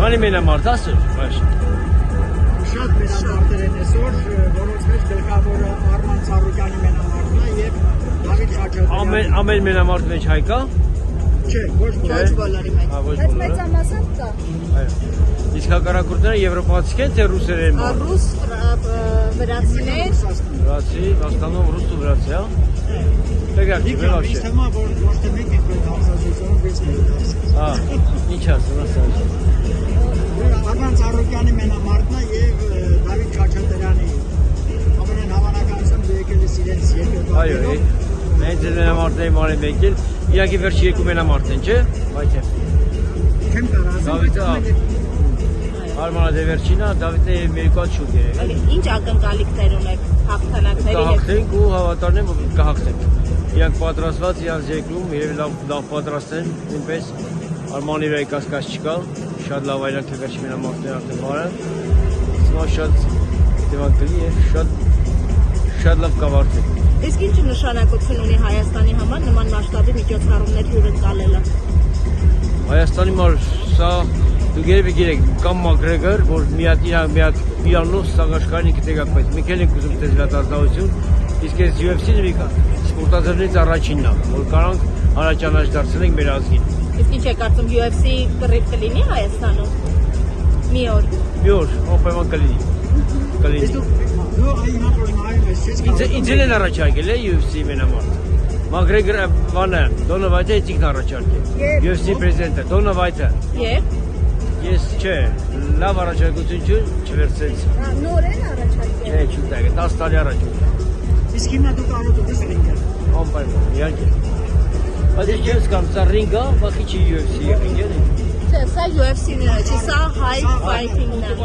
Անի մենամարտ ասր, բայց շատ մենամարտեր են այսօր, որոնց մեջ գլխավորը Արման Ծառուկյանի մենամարտն է եւ Դավիթ Խաչատրյանի։ ամեն մենամարտ մեջ հայ կա։ Չէ, ոչ բոլորի մեջ։ Բայց մեծամասամբ կա։ Այո։ Իսկ հակառակորդները եվրոպացի են թե ռուսեր են։ Ռուս, վրացիներ, Վրացի, Վաստանում ռուս ու վրացի, հա։ Տեղյակ չեմ, լավ չէ։ Իստեմա որ ոչ թե մեկ ենք հարցազրույցում վեց մեր դասը։ Հա, ինչ ասում ասա։ Արման Ծառուկյանի մենամարտն է եւ Դավիթ Խաչատրյանի ամենահավանականությամբ եկելիս իրենց երկու Այո, մենք մենամարտների մարի եկել, իհարկե վերջի երկու մենամարտ են, չէ՞։ Բայց չեմ կարող Դավիթը Արմանը դե վերջինա, Դավիթը երկու հատ շուտ երեք։ ինչ ակնկալիքներ ունեք հաղթանակների հետ։ Կհաղթենք ու հավատալն եմ, որ կհաղթենք։ Իրանք պատրաստված, իրանք երկրում, երևի լավ պատրաստ են, նույնպես Արմանի վրա կասկած չկա, շատ լավ այլանք է վերջի մենամարտները արդեն բարը։ Հիմա շատ դեվանքելի է, շատ լավ կավարտվի։ Իսկ ինչ նշանակություն ունի Հայաստանի համար նման մասշտաբի միջոցառումներ հյուրընկալելը։ Հայաստանի համար սա դուք երևի գիտեք, կամ Մակգրեգոր, որ մի հատ իրանով սաղաշխարին կտեգակվեց, մենք էլ ենք ուզում տեզլատազդահություն, իսկ այս UFC-ն մի սպորտազրներից առաջինն է, որ կարանք առաջանաչ դարձնենք մեր ազգին։ Իսկ ինչ է կարծում UFC կռիվ կլինի Հայաստանում։ Մի օր, անպայման կլինի։ դու այն հապորին այլ ես Ինձ են առաջարկել է UFC մենամարտ։ Մակգրեգոր բանը, Դոնա Վայթը էցիկն առաջարկել։ UFC պրեզիդենտը, Դոնա Վայթը։ եւ Ես չէ, լավ առաջարկություն չվերցրեց։ նոր են առաջարկել։ Չէ, չուտակ, 10 տարի առաջ։ իսկ հիմա դու կարող ես ռինգը Անպայման, իհարկե։ Բայց ես չեմ զգամ, սա ռինգ է, բախի չի UFC ռինգ է։ Չէ, սա UFC-ն է, չի սա high fighting-ն է։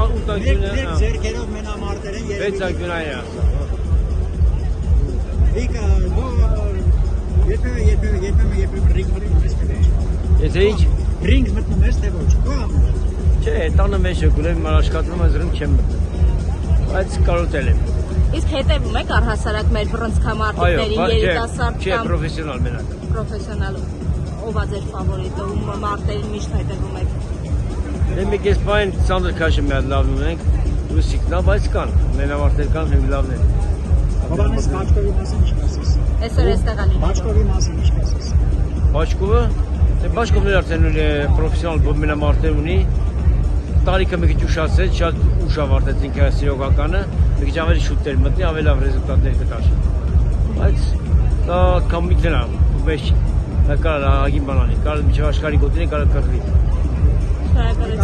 մեկ ձերքերով մենամարտեր են Վեց ակյունային է ասա։ Վիկա երբեմն ռինգ մտնում ես թե ոչ։ Եթե ինչ։ Ռինգ մտնում ես թե ոչ։ Չէ, տանը մեջ է գուլեմ, ման աշխատում ես ռինգ չեմ մտնում։ Բայց կարոտել եմ։ Իսկ հետևում եք առհասարակ մեր բռնցքամարտիկներին, երիտասարդ Չէ, պրոֆեսիոնալ մենակ։ պրոֆեսիոնալ ով է ձեր ֆավորիտը, ում մարտերին միշտ հետևում եք։ Դե մի կես բան Սանդր Քաշը մի հատ լավն ունենք, ռուսիկն է, բայց կան, մենամարտեր կան, մենք լավն են։ Հովանես Բաչկովի մասին ինչ կասես։ Այսօր էստեղ ալի։ Բաչկովի մասին ինչ կասես։ Բաչկովը, դե Բաչկովն էլ արդեն պրոֆեսիոնալ մենամարտեր ունի, տարիքը մի քիչ ուշացրեց, շատ ուշ ավարտեցինք սիրողականը, մի քիչ ավելի շուտ էր մտնի, ավելի լավ ռեզուլտատներ կտար։ Բայց դա կամիքն է, մեծ դա կարա ագին բանանի, կարա միջև աշխարհի գոտին կարա կխրի։ Շնորհակալ